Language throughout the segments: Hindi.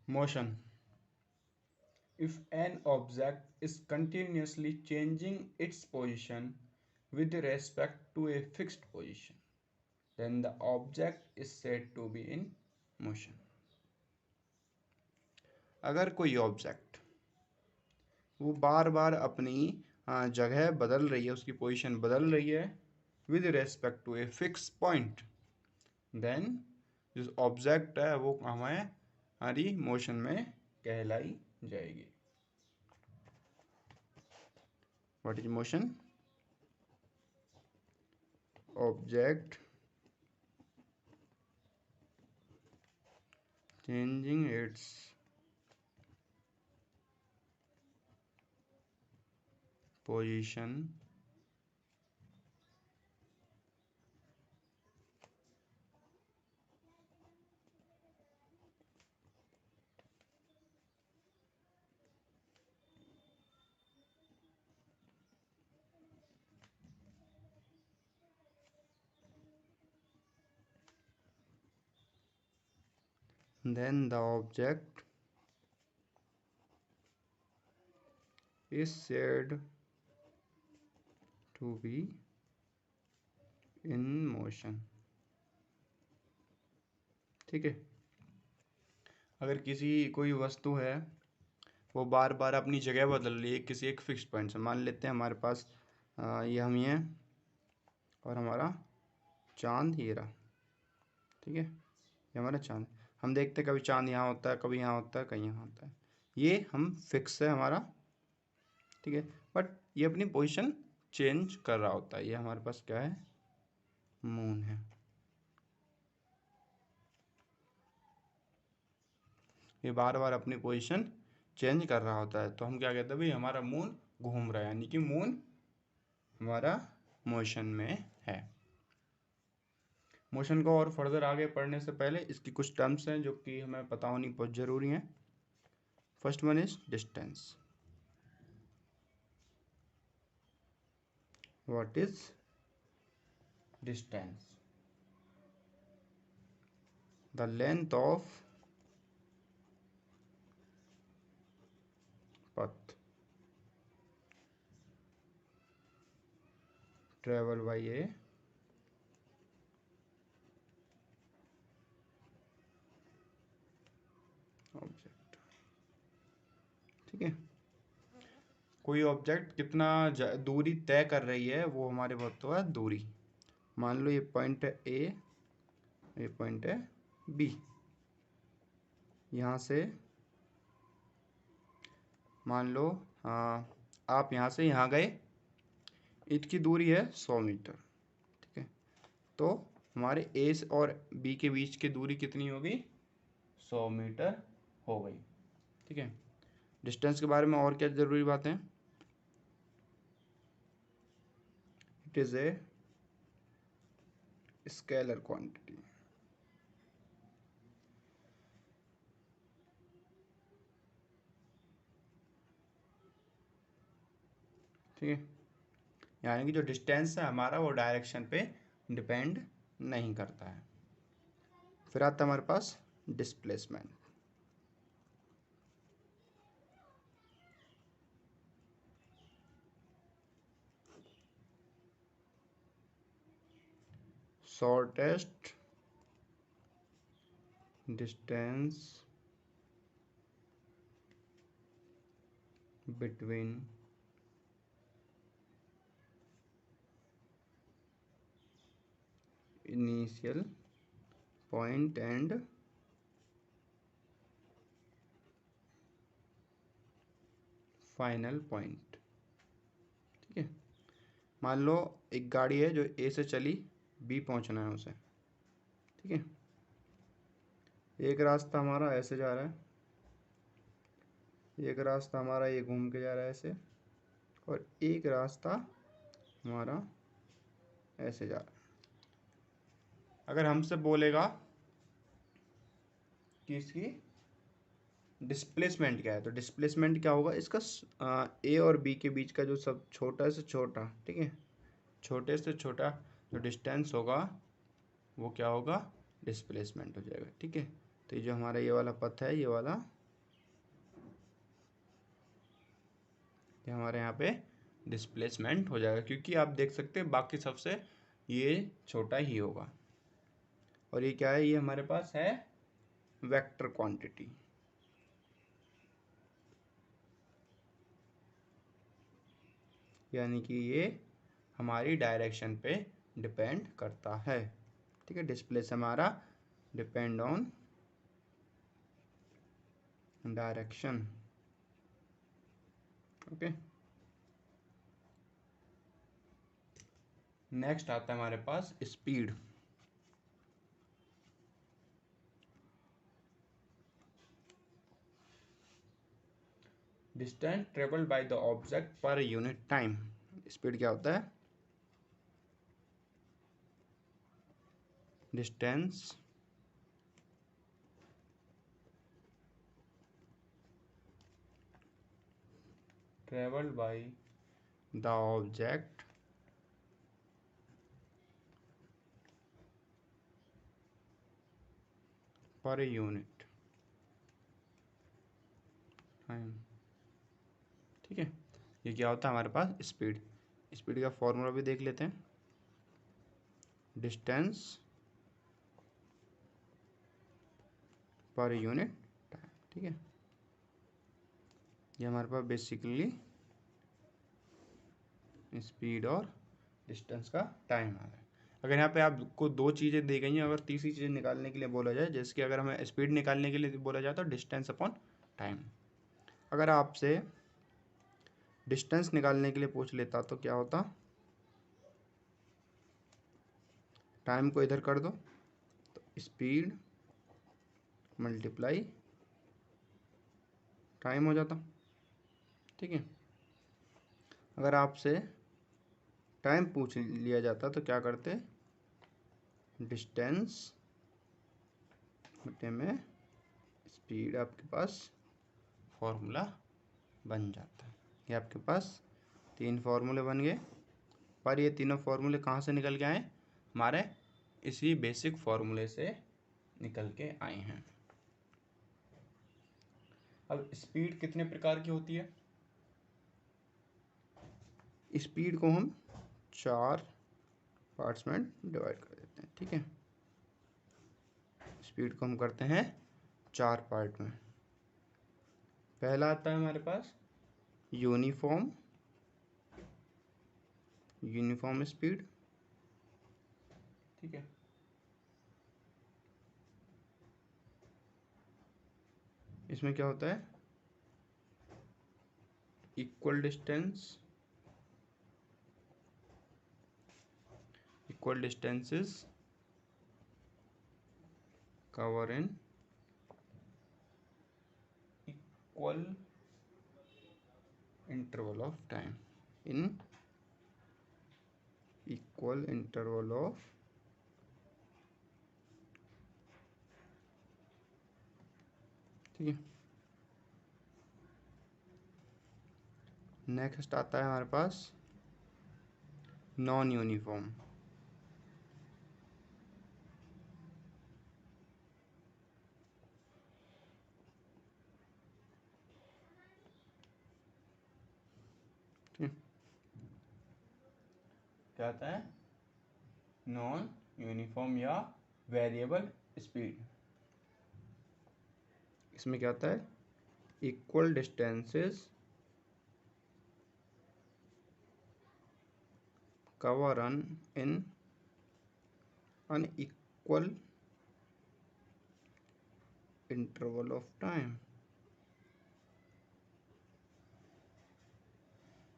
Motion. If an object is continuously changing its position with respect to a fixed position, then the object is said to be in motion. अगर कोई ऑब्जेक्ट वो बार बार अपनी जगह बदल रही है, उसकी पोजीशन बदल रही है with respect to a fix point, then जो ऑब्जेक्ट है वो हमारी मोशन में कहलाई जाएगी. What is motion? Object changing its position then the object is said to be in motion. ठीक है. अगर कोई वस्तु है वो बार बार अपनी जगह बदल रही है किसी एक फिक्स पॉइंट से, मान लेते हैं हमारे पास ये हम ही हैं और हमारा चांद ये रहा. ठीक है, ये हमारा चांद. हम देखते हैं कभी चांद यहाँ होता है, कभी यहाँ होता है, कहीं यहाँ होता है. ये हम फिक्स है हमारा. ठीक है, बट ये अपनी पोजीशन चेंज कर रहा होता है. ये हमारे पास क्या है? मून है. ये बार बार अपनी पोजीशन चेंज कर रहा होता है, तो हम क्या कहते हैं भाई हमारा मून घूम रहा है, यानी कि मून हमारा मोशन में है. मोशन को और फर्दर आगे पढ़ने से पहले इसकी कुछ टर्म्स हैं जो कि हमें पता होनी बहुत ज़रूरी है. First one is distance. What is distance? The length of path travel by a object. ठीक है, कोई ऑब्जेक्ट कितना दूरी तय कर रही है वो हमारे बोलते हैं दूरी. मान लो ये पॉइंट है ए, ये पॉइंट है बी. यहाँ से मान लो आप यहाँ से यहाँ गए, इसकी दूरी है 100 मीटर. ठीक है, तो हमारे ए और बी के बीच की दूरी कितनी होगी? 100 मीटर हो गई. ठीक है, डिस्टेंस के बारे में और क्या ज़रूरी बातें? It is a scalar quantity. ठीक है, यानी कि जो डिस्टेंस है हमारा वो डायरेक्शन पे डिपेंड नहीं करता है. फिर आता है हमारे पास displacement. Shortest distance between initial point and final point. ठीक है, मान लो एक गाड़ी है जो ए से चली बी पहुंचना है उसे. ठीक है, एक रास्ता हमारा ऐसे जा रहा है, एक रास्ता हमारा ये घूम के जा रहा है ऐसे, और एक रास्ता हमारा ऐसे जा रहा है. अगर हमसे बोलेगा कि इसकी डिस्प्लेसमेंट क्या है, तो डिस्प्लेसमेंट क्या होगा इसका? ए और बी के बीच का जो सब छोटा से छोटा, ठीक है, छोटे से छोटा जो डिस्टेंस होगा वो क्या होगा? डिस्प्लेसमेंट हो जाएगा. ठीक है, तो ये जो हमारा ये वाला पथ है, ये वाला ये हमारे यहाँ पे डिस्प्लेसमेंट हो जाएगा, क्योंकि आप देख सकते हैं बाकी सबसे ये छोटा ही होगा। और ये क्या है, ये हमारे पास है वेक्टर क्वांटिटी। यानी कि ये हमारी डायरेक्शन पे डिपेंड करता है। ठीक है, डिस्प्लेस हमारा depend on direction. Okay, next आता है हमारे पास speed. Distance travelled by the object per unit time. Speed क्या होता है, distance travelled by the object per unit time. ठीक है, ये क्या होता है हमारे पास स्पीड। स्पीड का फॉर्मूला भी देख लेते हैं, डिस्टेंस पर यूनिट टाइम। ठीक है, ये हमारे पास बेसिकली स्पीड और डिस्टेंस का टाइम आ रहा है। अगर यहाँ पे आपको दो चीज़ें दी गई हैं, अगर तीसरी चीज़ निकालने के लिए बोला जाए, जैसे कि अगर हमें स्पीड निकालने के लिए बोला जाए तो डिस्टेंस अपॉन टाइम। अगर आपसे डिस्टेंस निकालने के लिए पूछ लेता तो क्या होता, टाइम को इधर कर दो तो स्पीड मल्टीप्लाई टाइम हो जाता। ठीक है, अगर आपसे टाइम पूछ लिया जाता तो क्या करते, डिस्टेंस बटे में स्पीड, आपके पास फॉर्मूला बन जाता है। ये आपके पास तीन फार्मूले बन गए, पर ये तीनों फार्मूले कहाँ से निकल के आए, हमारे इसी बेसिक फार्मूले से निकल के आए हैं। अब स्पीड कितने प्रकार की होती है, स्पीड को हम 4 पार्ट्स में डिवाइड कर देते हैं। ठीक है, स्पीड को हम करते हैं 4 पार्ट में। पहला आता है हमारे पास यूनिफॉर्म स्पीड। ठीक है, इसमें क्या होता है, equal distances cover in equal interval of time, in equal interval of ठीक है। नेक्स्ट आता है हमारे पास नॉन यूनिफॉर्म। क्या आता है, नॉन यूनिफॉर्म या वेरिएबल स्पीड। इसमें क्या आता है, equal distances cover in unequal interval of time.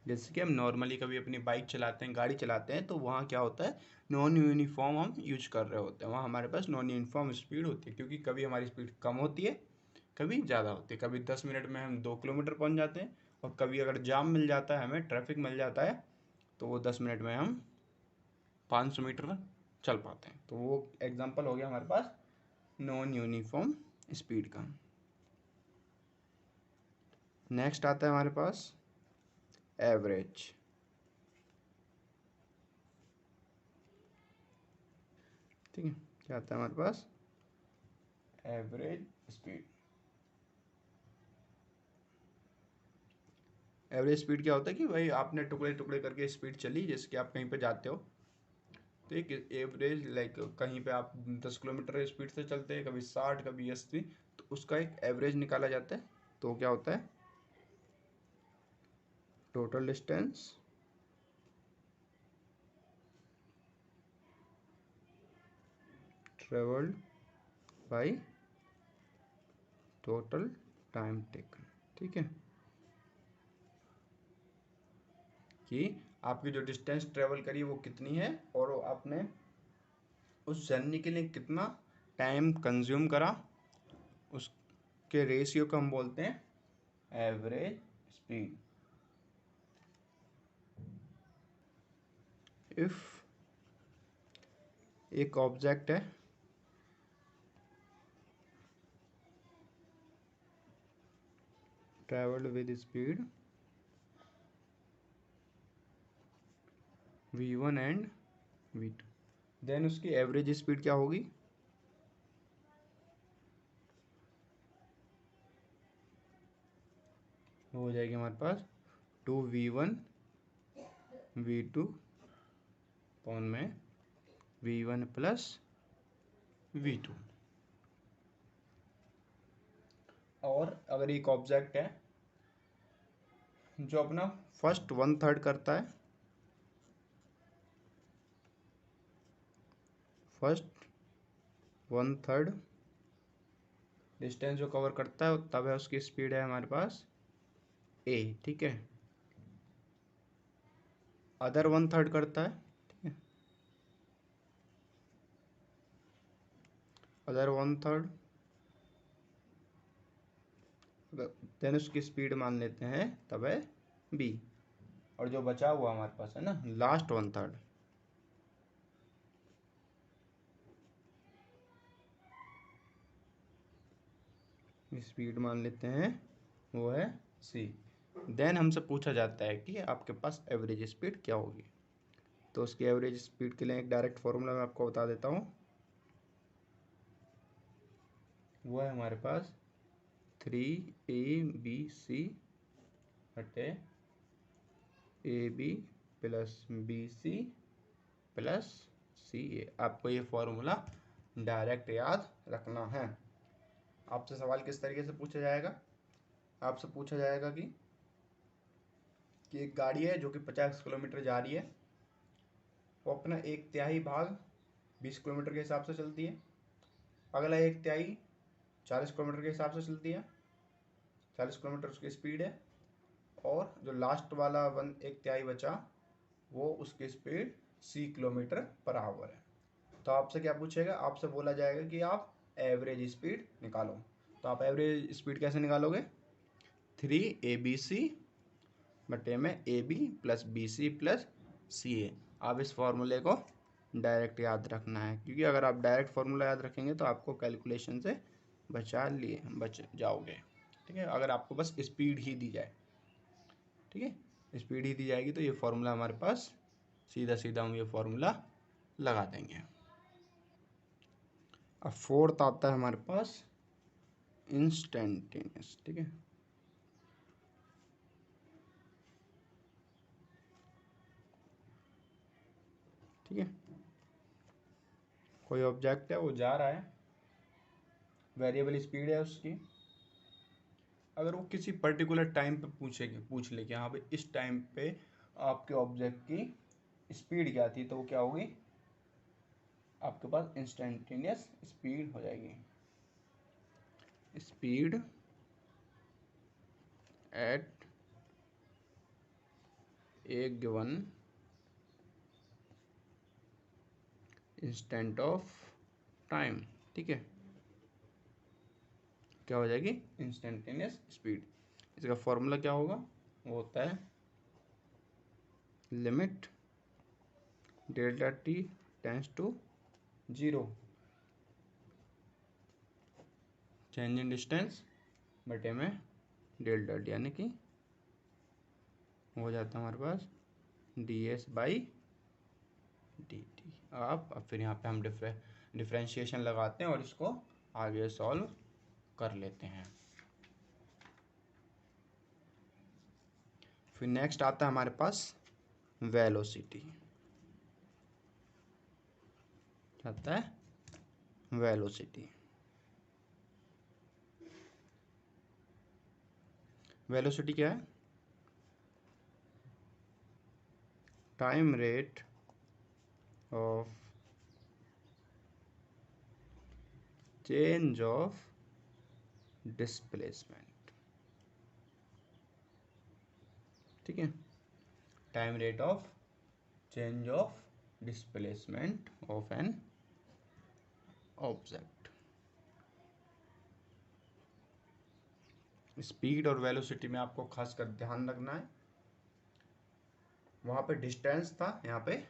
जैसे कि हम नॉर्मली कभी अपनी बाइक चलाते हैं, गाड़ी चलाते हैं, तो वहाँ क्या होता है, नॉन यूनिफॉर्म हम यूज कर रहे होते हैं, वहाँ हमारे पास नॉन यूनिफॉर्म स्पीड होती है, क्योंकि कभी हमारी स्पीड कम होती है, कभी ज़्यादा होती है। कभी 10 मिनट में हम 2 किलोमीटर पहुँच जाते हैं, और कभी अगर जाम मिल जाता है, हमें ट्रैफिक मिल जाता है, तो वो 10 मिनट में हम 500 मीटर चल पाते हैं। तो वो एग्जाम्पल हो गया हमारे पास नॉन यूनिफॉर्म स्पीड का। नेक्स्ट आता है हमारे पास एवरेज। ठीक है, क्या आता है हमारे पास, एवरेज स्पीड। एवरेज स्पीड क्या होता है कि भाई आपने टुकड़े टुकड़े करके स्पीड चली, जैसे कि आप कहीं पे जाते हो तो एक एवरेज लाइक कहीं पे आप 10 किलोमीटर स्पीड से चलते हैं, कभी 60 कभी 80, तो उसका एक एवरेज निकाला जाता है। तो क्या होता है, total distance travelled by total time taken. ठीक है, कि आपकी जो डिस्टेंस ट्रेवल करी वो कितनी है और आपने उस जर्नी के लिए कितना टाइम कंज्यूम करा, उसके रेशियो को हम बोलते हैं एवरेज स्पीड। इफ एक ऑब्जेक्ट है travelled with speed v1 and v2, then उसकी एवरेज स्पीड क्या होगी, वो हो जाएगी हमारे पास 2v1 v2 अपॉन में v1 प्लस v2। और अगर एक ऑब्जेक्ट है जो अपना फर्स्ट 1/3 करता है, फर्स्ट 1/3 डिस्टेंस जो कवर करता है तब है उसकी स्पीड है हमारे पास a। ठीक है, अदर 1/3 करता है, ठीक है, अदर 1/3 देन उसकी स्पीड मान लेते हैं तब है b। और जो बचा हुआ हमारे पास है ना लास्ट 1/3, स्पीड मान लेते हैं वो है c। देन हमसे पूछा जाता है कि आपके पास एवरेज स्पीड क्या होगी। तो उसकी एवरेज स्पीड के लिए एक डायरेक्ट फॉर्मूला मैं आपको बता देता हूँ, वो है हमारे पास 3abc बटे ab plus bc plus ca। आपको ये फॉर्मूला डायरेक्ट याद रखना है। आपसे सवाल किस तरीके से पूछा जाएगा, आपसे पूछा जाएगा कि एक गाड़ी है जो कि 50 किलोमीटर जा रही है, वो अपना 1/3 भाग 20 किलोमीटर के हिसाब से चलती है, अगला 1/3 40 किलोमीटर के हिसाब से चलती है, 40 किलोमीटर उसकी स्पीड है, और जो लास्ट वाला 1/3 बचा वो उसकी स्पीड 80 किलोमीटर पर आवर है। तो आपसे क्या पूछेगा, आपसे बोला जाएगा कि आप एवरेज स्पीड निकालो। तो आप एवरेज स्पीड कैसे निकालोगे, 3abc बटे में ab plus bc plus ca। आप इस फॉर्मूले को डायरेक्ट याद रखना है, क्योंकि अगर आप डायरेक्ट फॉर्मूला याद रखेंगे तो आपको कैलकुलेशन से बच जाओगे। ठीक है, अगर आपको बस स्पीड ही दी जाए, ठीक है, स्पीड ही दी जाएगी तो ये फॉर्मूला हमारे पास सीधा सीधा हम ये फॉर्मूला लगा देंगे। अब फोर्थ आता है हमारे पास इंस्टेंटेनियस। ठीक है, ठीक है, कोई ऑब्जेक्ट है वो जा रहा है, वेरिएबल स्पीड है उसकी, अगर वो किसी पर्टिकुलर टाइम पे पूछ ले कि हाँ भाई इस टाइम पे आपके ऑब्जेक्ट की स्पीड क्या थी, तो वो क्या होगी, आपके पास इंस्टेंटेनियस स्पीड हो जाएगी। Speed at A given instant of time. ठीक है, क्या हो जाएगी, इंस्टेंटेनियस स्पीड। इसका फॉर्मूला क्या होगा, वो होता है limit delta T tends to 0 change in distance बटे में डेल्टा टी, यानी कि हो जाता है हमारे पास ds बाई dt। अब फिर यहाँ पे हम डिफ्रेंशिएशन लगाते हैं और इसको आगे सॉल्व कर लेते हैं। फिर नेक्स्ट आता है हमारे पास वेलोसिटी। आता है वेलोसिटी। वेलोसिटी क्या है? Time rate of change of displacement. ठीक है, time rate of change of displacement of an object. Speed और वेलोसिटी में आपको खासकर ध्यान रखना है, वहां पे डिस्टेंस था, यहाँ पे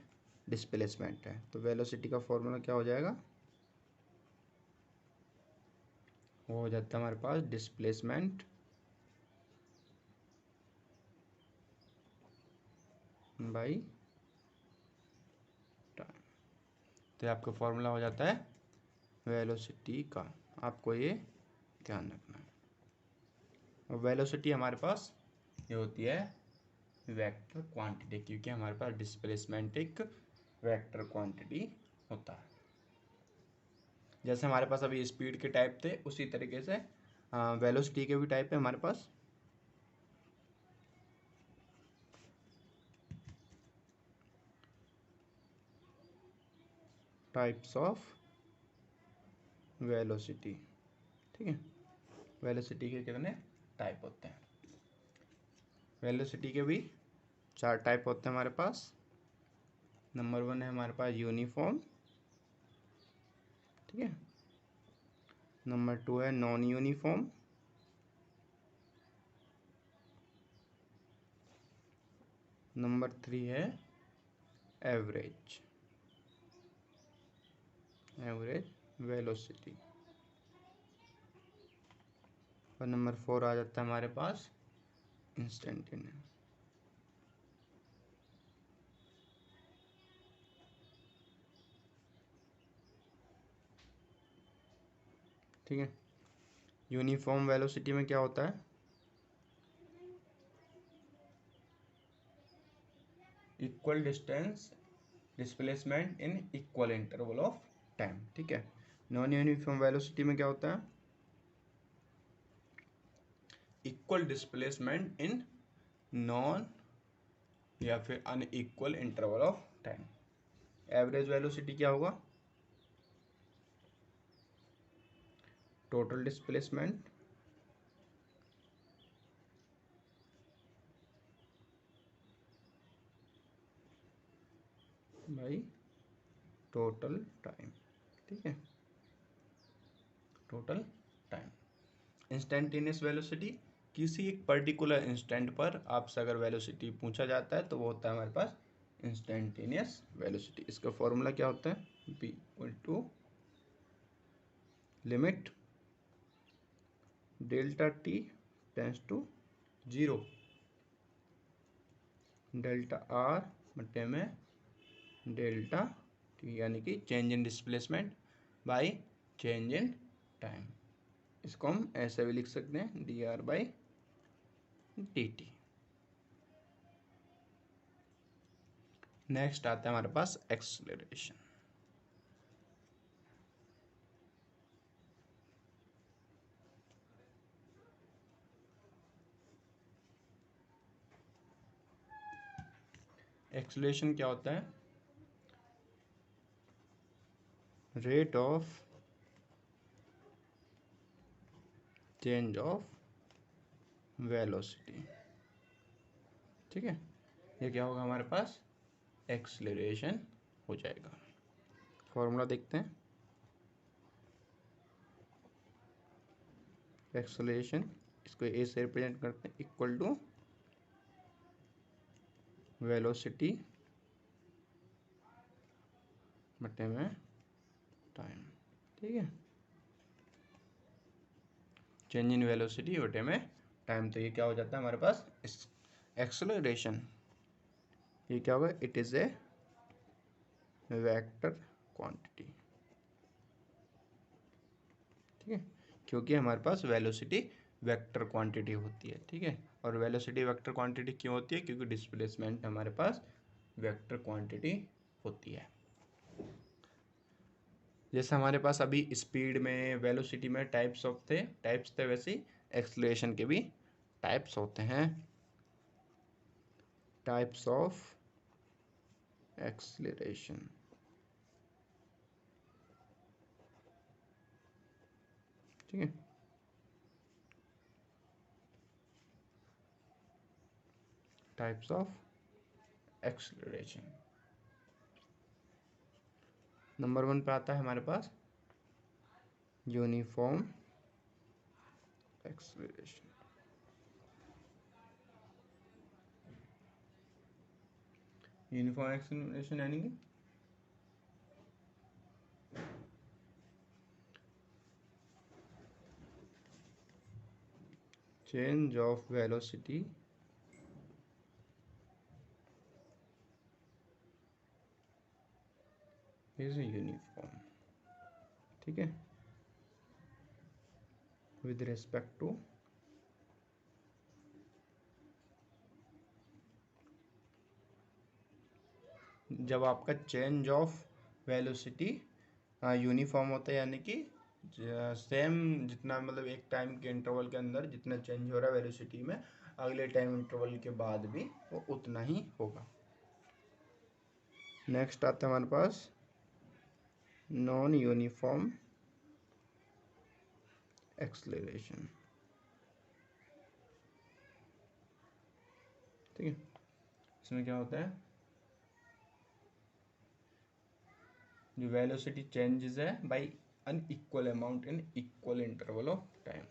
डिस्प्लेसमेंट है। तो वेलोसिटी का फॉर्मूला क्या हो जाएगा? वो हो जाता है हमारे पास डिस्प्लेसमेंट बाई टाइम। तो आपका फॉर्मूला हो जाता है वेलोसिटी का। आपको ये ध्यान रखना है। और वेलोसिटी हमारे पास ये होती है वेक्टर क्वांटिटी, क्योंकि हमारे पास डिस्प्लेसमेंट एक वेक्टर क्वांटिटी होता है। जैसे हमारे पास अभी स्पीड के टाइप थे, उसी तरीके से वेलोसिटी के भी टाइप है हमारे पास। Types of velocity. ठीक है, वेलोसिटी के कितने टाइप होते हैं? वेलोसिटी के भी 4 टाइप होते हैं हमारे पास। नंबर 1 है हमारे पास यूनिफॉर्म। ठीक है, नंबर 2 है नॉन यूनिफॉर्म। नंबर 3 है एवरेज वेलोसिटी। और नंबर 4 आ जाता है हमारे पास इंस्टेंटेनियस। ठीक है, यूनिफॉर्म वेलोसिटी में क्या होता है? Equal distance displacement in equal interval of time. ठीक है, नॉन यूनिफॉर्म वेलोसिटी में क्या होता है? इक्वल डिस्प्लेसमेंट इन नॉन या फिर unequal interval of time. Average velocity क्या होगा? Total displacement by total time. ठीक है, टोटल टाइम। इंस्टेंटेनियस वेलोसिटी, किसी एक पर्टिकुलर इंस्टेंट पर आपसे अगर वेलोसिटी पूछा जाता है तो वो होता है हमारे पास इंस्टेंटेनियस वेलोसिटी। इसका फॉर्मूला क्या होता है? v equal to limit delta T tends to 0 delta R बटे में डेल्टा टी, यानी कि change in displacement by change in time. इसको हम ऐसे भी लिख सकते हैं D R by D T. Next आता है हमारे पास एक्सेलरेशन। एक्सेलरेशन क्या होता है? Rate of change of velocity. ठीक है, ये क्या होगा हमारे पास? एक्सेलरेशन हो जाएगा। फॉर्मूला देखते हैं। एक्सेलरेशन, इसको ए से रिप्रेजेंट करते हैं, इक्वल टू वेलोसिटी बटे में टाइम। ठीक है, चेंज इन वेलोसिटी बटे में टाइम। तो ये क्या हो जाता है हमारे पास? एक्सेलरेशन। ये क्या होगा? It is a vector quantity. ठीक है, क्योंकि हमारे पास वेलोसिटी वेक्टर क्वांटिटी होती है, ठीक है। और वेलोसिटी वेक्टर क्वांटिटी क्यों होती है? क्योंकि डिस्प्लेसमेंट हमारे पास वेक्टर क्वांटिटी होती है। जैसे हमारे पास अभी स्पीड में, वेलोसिटी में टाइप्स थे, वैसे ही एक्सलेशन के भी टाइप्स होते हैं। टाइप्स ऑफ एक्सलेशन, ठीक है। टाइप्स ऑफ एक्सलरेशन, नंबर 1 पे आता है हमारे पास यूनिफॉर्म एक्सलरेशन। यूनिफॉर्म एक्सलरेशन यानी कि change of velocity is uniform, ठीक है, विद रिस्पेक्ट टू जब आपका चेंज ऑफ वेलोसिटी यूनिफॉर्म होता है, यानी कि सेम जितना, मतलब एक टाइम के इंटरवल के अंदर जितना चेंज हो रहा है वेलोसिटी में, अगले टाइम इंटरवल के बाद भी वो उतना ही होगा। नेक्स्ट आता है हमारे पास नॉन यूनिफॉर्म एक्सलेरेशन, ठीक है। इसमें क्या होता है, जो वेलोसिटी चेंजेस है by unequal amount in equal interval of time.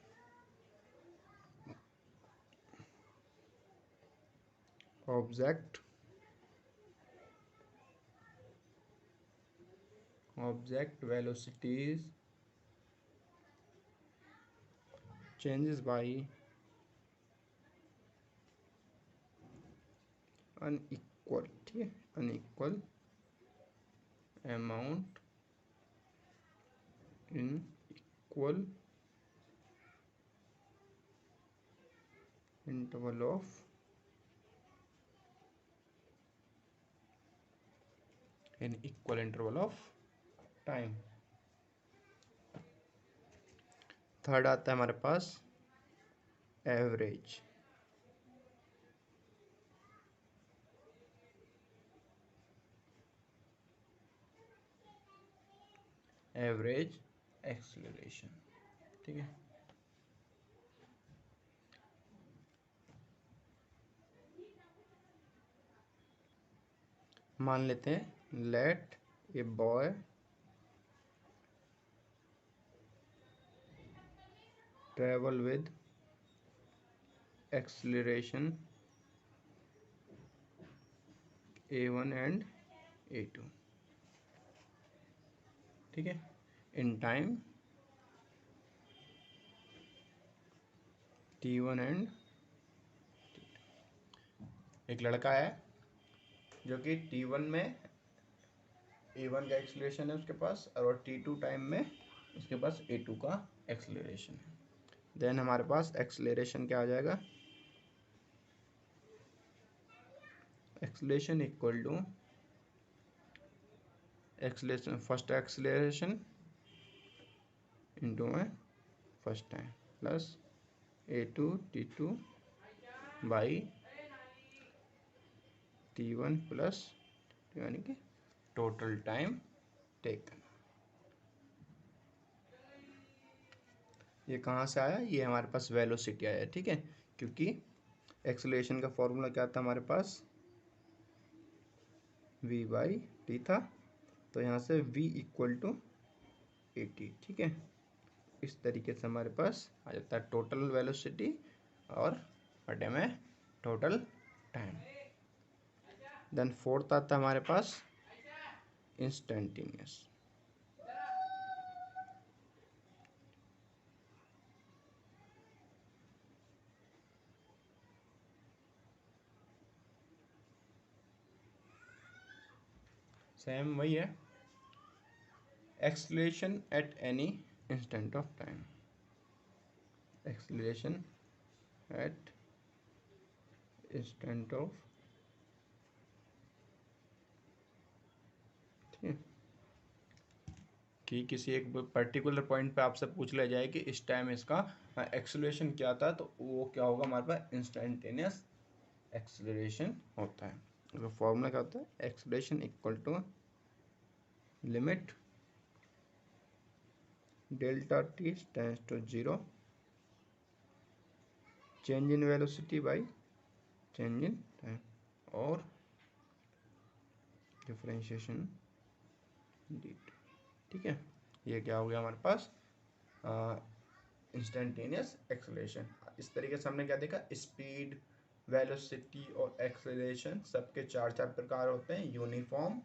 Object velocities changes by unequal, ठीक है, unequal amount in equal interval of time। Third आता है हमारे पास एवरेज, एवरेज एक्सीलरेशन, ठीक है। मान लेते हैं let a boy travel with acceleration a1 and a2, ठीक है, इन टाइम t1 एंड एक लड़का है जो कि t1 में a1 का एक्सीलरेशन है उसके पास, और t2 टाइम में उसके पास a2 का एक्सीलरेशन है। देन हमारे पास एक्सीलरेशन क्या आ जाएगा, acceleration equal to acceleration, first acceleration into में first time plus a2 t2 by t1 plus, यानी कि टोटल टाइम टेकन। ये कहाँ से आया, ये हमारे पास वेलोसिटी आया, ठीक है, क्योंकि एक्सीलरेशन का फॉर्मूला क्या था हमारे पास, v बाई टी था, तो यहाँ से v equal to A T, ठीक है। इस तरीके से हमारे पास आ जाता है टोटल वेलोसिटी और बटे में टोटल टाइम। देन फोर्थ आता है हमारे पास इंस्टेंटेनियस, सेम वही है, acceleration at any instant of time, acceleration at instant of, ठीक है, कि किसी एक पर्टिकुलर पॉइंट पे आपसे पूछ लिया जाए कि इस टाइम इसका एक्सेलरेशन क्या था, तो वो क्या होगा हमारे पास इंस्टेंटेनियस एक्सेलरेशन होता है। तो फॉर्मूला क्या होता है, acceleration equal to limit delta T tends to 0 change in velocity by change in time और डिफरेंशिएशन डी, ठीक है। ये क्या हो गया हमारे पास इंस्टेंटेनियस एक्सेलरेशन। इस तरीके से हमने क्या देखा, स्पीड, वेलोसिटी और एक्सेलरेशन सबके चार चार प्रकार होते हैं, uniform,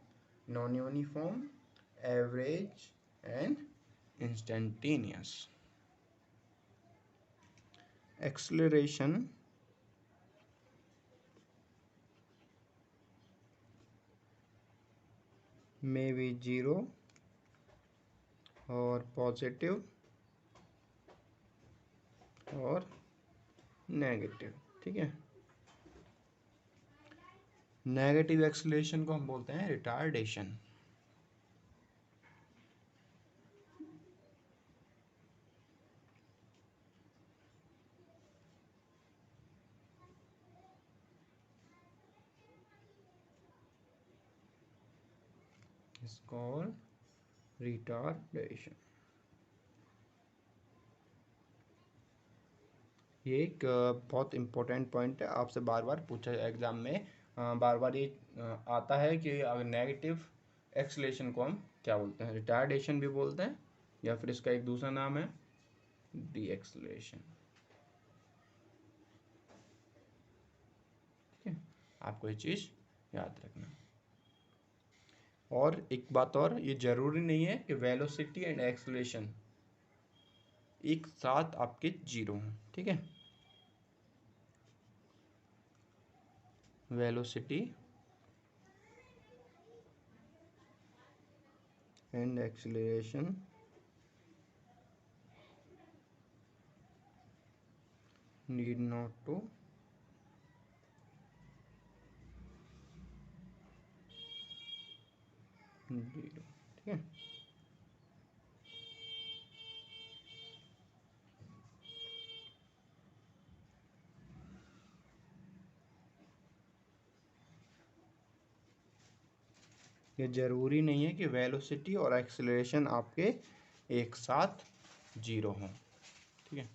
non uniform, average and instantaneous. Acceleration may be 0 और पॉजिटिव और नेगेटिव, ठीक है। नेगेटिव एक्सेलरेशन को हम बोलते हैं रिटार्डेशन। It's called retardation. ये एक बहुत इंपॉर्टेंट पॉइंट है, आपसे बार बार पूछा एग्जाम में, बार बार ये आता है कि अगर नेगेटिव एक्सेलरेशन को हम क्या बोलते हैं, रिटार्डेशन भी बोलते हैं, या फिर इसका एक दूसरा नाम है डी एक्सेलरेशन, ठीक है। आपको ये चीज़ याद रखना। और एक बात और, ये जरूरी नहीं है कि वेलोसिटी एंड एक्सेलरेशन एक साथ आपके 0 हों, ठीक है। Velocity and acceleration need not to zero, ठीक है। ये जरूरी नहीं है कि वेलोसिटी और एक्सेलरेशन आपके एक साथ 0 हों, ठीक है।